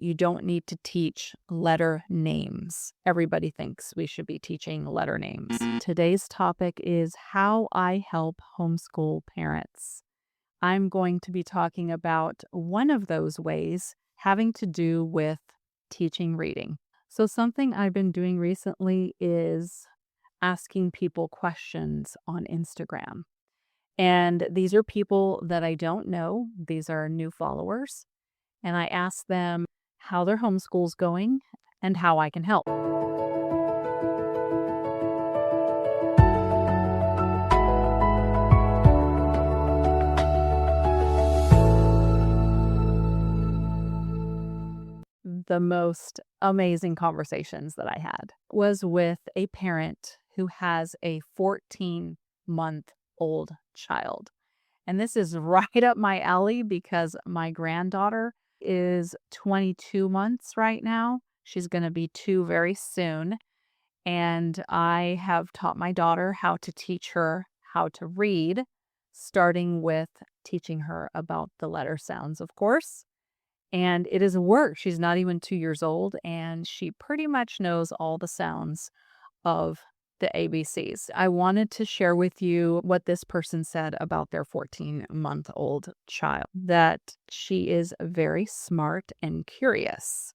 you don't need to teach letter names. Everybody thinks we should be teaching letter names. Today's topic is how I help homeschool parents. I'm going to be talking about one of those ways having to do with teaching reading. So, something I've been doing recently is asking people questions on Instagram. And these are people that I don't know, these are new followers. And I ask them how their homeschool's going and how I can help. The most amazing conversations that I had was with a parent who has a 14-month-old child. And this is right up my alley because my granddaughter is 22 months right now. She's going to be 2 very soon. And I have taught my daughter how to teach her how to read, starting with teaching her about the letter sounds, of course. And it is a work. She's not even 2 years old, and she pretty much knows all the sounds of the ABCs. I wanted to share with you what this person said about their 14-month-old child, that she is very smart and curious.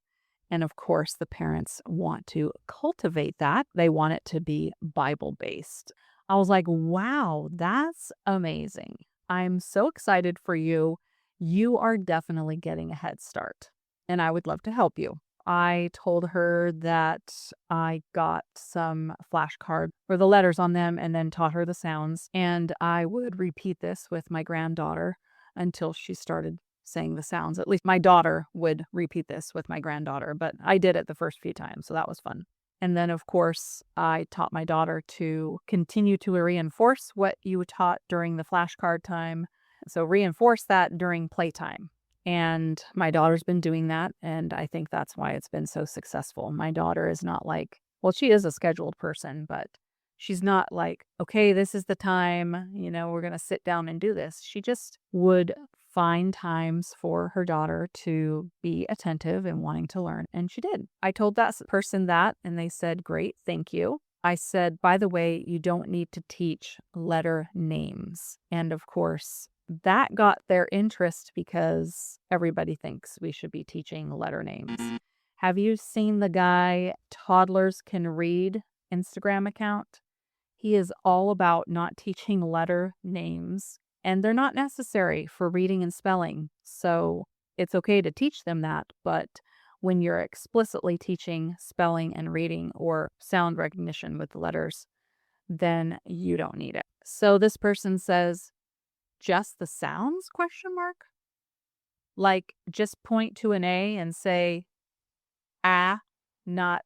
And of course, the parents want to cultivate that. They want it to be Bible-based. I was like, wow, that's amazing. I'm so excited for you. You are definitely getting a head start, and I would love to help you. I told her that I got some flashcards with the letters on them and then taught her the sounds. And I would repeat this with my granddaughter until she started saying the sounds. At least my daughter would repeat this with my granddaughter, but I did it the first few times, so that was fun. And then, of course, I taught my daughter to continue to reinforce what you taught during the flashcard time. So reinforce that during playtime. And my daughter's been doing that, and I think that's why it's been so successful. My daughter is not like, well, she is a scheduled person, but she's not like, okay, this is the time, we're going to sit down and do this. She just would find times for her daughter to be attentive and wanting to learn, and she did. I told that person that, and they said, great, thank you. I said, by the way, you don't need to teach letter names. And of course, that got their interest because everybody thinks we should be teaching letter names. Have you seen the guy Toddlers Can Read Instagram account? He is all about not teaching letter names, and they're not necessary for reading and spelling. So it's okay to teach them that, but when you're explicitly teaching spelling and reading or sound recognition with the letters, then you don't need it. So this person says, just the sounds, question mark? Like just point to an A and say ah, not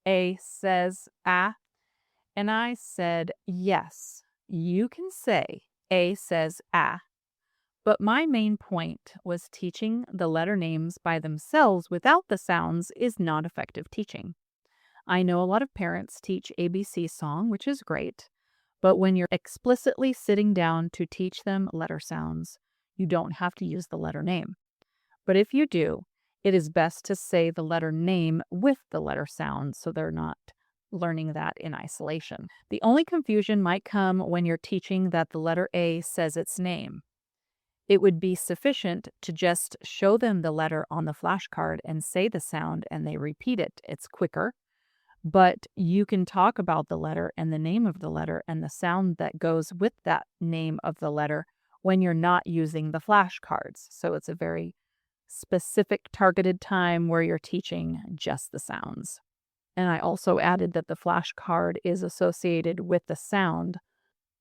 A says ah. And I said, yes, you can say A says ah. But my main point was teaching the letter names by themselves without the sounds is not effective teaching. I know a lot of parents teach ABC song, which is great. But when you're explicitly sitting down to teach them letter sounds, you don't have to use the letter name. But if you do, it is best to say the letter name with the letter sound so they're not learning that in isolation. The only confusion might come when you're teaching that the letter A says its name. It would be sufficient to just show them the letter on the flashcard and say the sound and they repeat it. It's quicker. But you can talk about the letter and the name of the letter and the sound that goes with that name of the letter when you're not using the flashcards. So it's a very specific targeted time where you're teaching just the sounds. And I also added that the flashcard is associated with the sound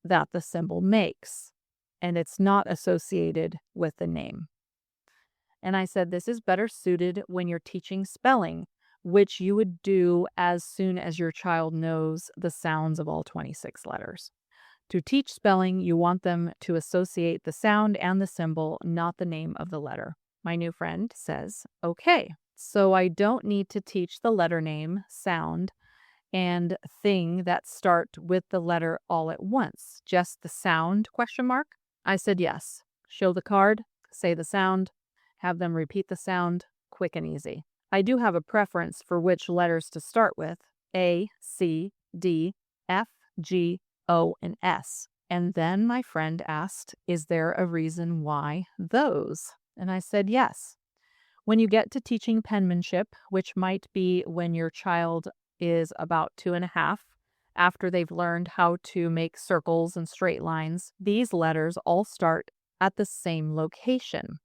that the symbol makes, and it's not associated with the name. And I said this is better suited when you're teaching spelling, which you would do as soon as your child knows the sounds of all 26 letters. To teach spelling, you want them to associate the sound and the symbol, not the name of the letter. My new friend says, okay, so I don't need to teach the letter name, sound, and thing that start with the letter all at once. Just the sound, question mark? I said yes. Show the card, say the sound, have them repeat the sound, quick and easy. I do have a preference for which letters to start with: A, C, D, F, G, O, and S. And then my friend asked, is there a reason why those? And I said, yes. When you get to teaching penmanship, which might be when your child is about 2.5, after they've learned how to make circles and straight lines, these letters all start at the same location.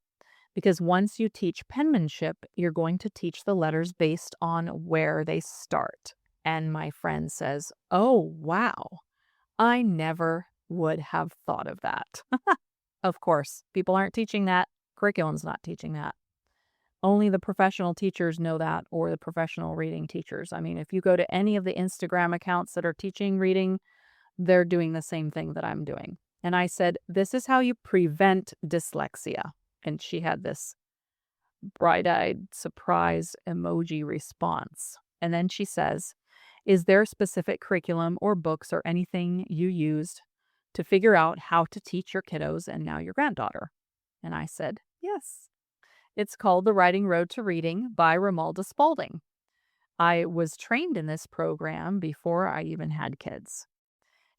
Because once you teach penmanship, you're going to teach the letters based on where they start. And my friend says, oh, wow, I never would have thought of that. Of course, people aren't teaching that. Curriculum's not teaching that. Only the professional teachers know that, or the professional reading teachers. I mean, if you go to any of the Instagram accounts that are teaching reading, they're doing the same thing that I'm doing. And I said, this is how you prevent dyslexia. And she had this bright-eyed, surprised emoji response. And then she says, is there a specific curriculum or books or anything you used to figure out how to teach your kiddos and now your granddaughter? And I said, yes. It's called The Writing Road to Reading by Romalda Spalding. I was trained in this program before I even had kids.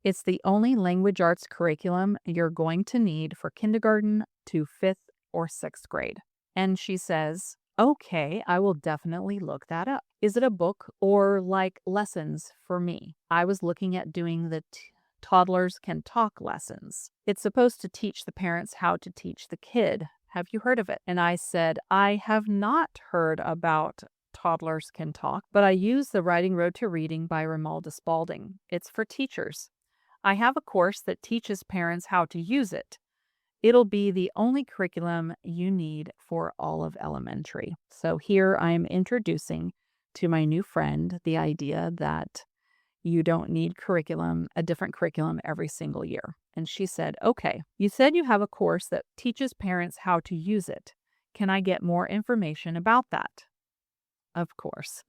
It's the only language arts curriculum you're going to need for kindergarten to 5th or 6th grade. And she says, okay, I will definitely look that up. Is it a book or like lessons for me? I was looking at doing the Toddlers Can Talk lessons. It's supposed to teach the parents how to teach the kid. Have you heard of it? And I said, I have not heard about Toddlers Can Talk, but I use The Writing Road to Reading by Romalda Spalding. It's for teachers. I have a course that teaches parents how to use it. It'll be the only curriculum you need for all of elementary. So here I'm introducing to my new friend the idea that you don't need a different curriculum every single year. And she said, okay, you said you have a course that teaches parents how to use it. Can I get more information about that? Of course.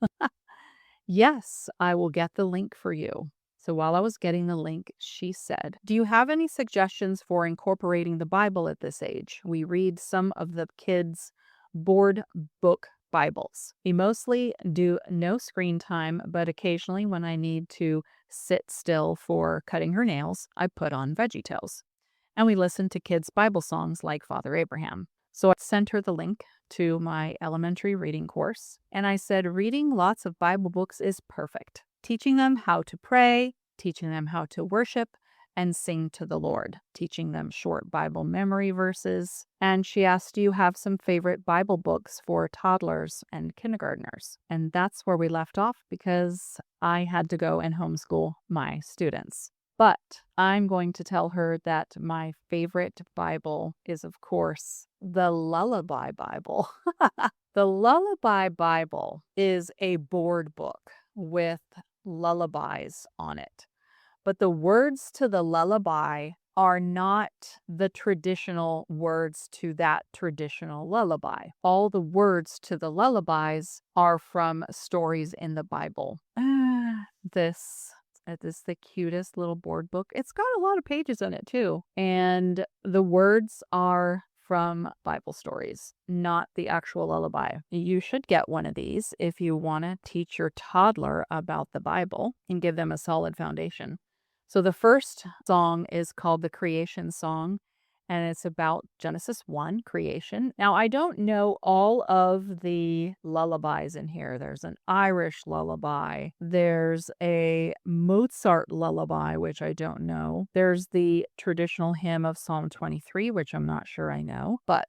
Yes, I will get the link for you. So while I was getting the link, she said, do you have any suggestions for incorporating the Bible at this age? We read some of the kids' board book Bibles. We mostly do no screen time, but occasionally when I need to sit still for cutting her nails, I put on VeggieTales. And we listen to kids' Bible songs like Father Abraham. So I sent her the link to my elementary reading course, and I said, reading lots of Bible books is perfect. Teaching them how to pray, teaching them how to worship, and sing to the Lord, teaching them short Bible memory verses. And she asked, do you have some favorite Bible books for toddlers and kindergartners? And that's where we left off because I had to go and homeschool my students. But I'm going to tell her that my favorite Bible is, of course, the Lullaby Bible. The Lullaby Bible is a board book with lullabies on it. But the words to the lullaby are not the traditional words to that traditional lullaby. All the words to the lullabies are from stories in the Bible. This is the cutest little board book. It's got a lot of pages in it too. And the words are from Bible stories, not the actual lullaby. You should get one of these if you want to teach your toddler about the Bible and give them a solid foundation. So the first song is called the Creation Song, and it's about Genesis 1, creation. Now, I don't know all of the lullabies in here. There's an Irish lullaby. There's a Mozart lullaby, which I don't know. There's the traditional hymn of Psalm 23, which I'm not sure I know, but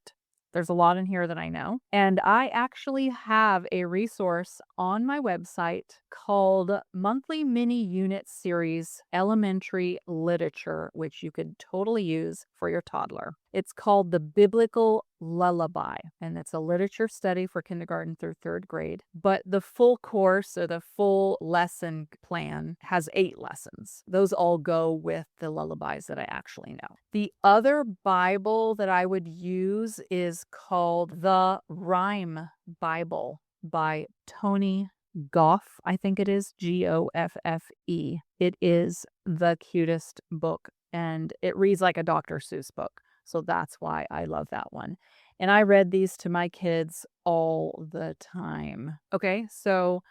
there's a lot in here that I know. And I actually have a resource on my website called Monthly Mini Unit Series Elementary Literature, which you could totally use for your toddler. It's called The Biblical Lullaby, and it's a literature study for kindergarten through 3rd grade. But the full course or the full lesson plan has 8 lessons. Those all go with the lullabies that I actually know. The other Bible that I would use is called The Rhyme Bible by Tony Goff, I think it is, Goffe. It is the cutest book, and it reads like a Dr. Seuss book. So that's why I love that one. And I read these to my kids all the time. Okay, so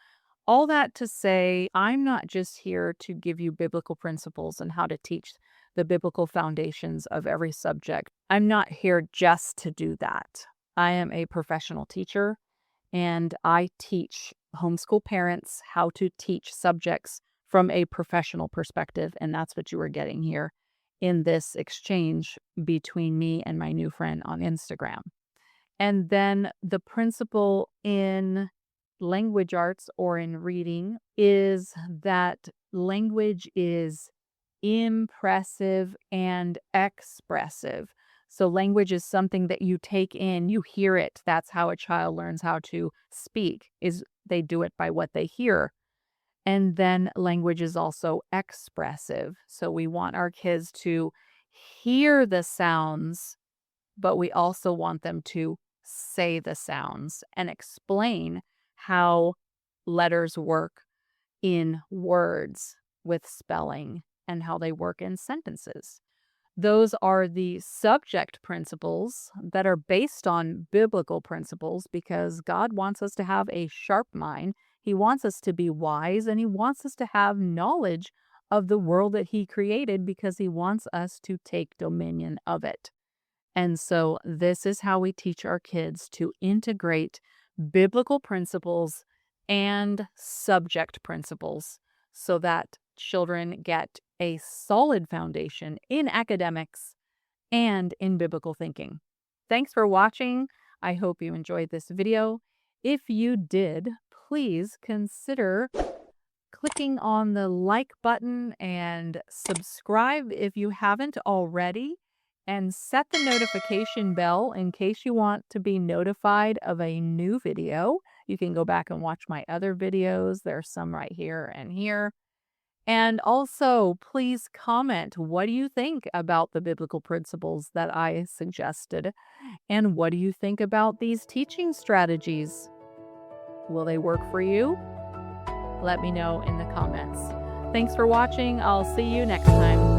all that to say, I'm not just here to give you biblical principles and how to teach the biblical foundations of every subject. I'm not here just to do that. I am a professional teacher and I teach homeschool parents how to teach subjects from a professional perspective. And that's what you are getting here in this exchange between me and my new friend on Instagram. And then the principle in language arts or in reading is that language is impressive and expressive. So language is something that you take in, you hear it. That's how a child learns how to speak, is they do it by what they hear. And then language is also expressive. So we want our kids to hear the sounds, but we also want them to say the sounds and explain how letters work in words with spelling and how they work in sentences. Those are the subject principles that are based on biblical principles because God wants us to have a sharp mind. He wants us to be wise and He wants us to have knowledge of the world that He created because He wants us to take dominion of it. And so this is how we teach our kids to integrate biblical principles and subject principles so that children get a solid foundation in academics and in biblical thinking. Thanks for watching. I hope you enjoyed this video. If you did, please consider clicking on the like button and subscribe if you haven't already, and set the notification bell in case you want to be notified of a new video. You can go back and watch my other videos. There's some right here and here. And also, please comment. What do you think about the biblical principles that I suggested? And what do you think about these teaching strategies? Will they work for you? Let me know in the comments. Thanks for watching. I'll see you next time.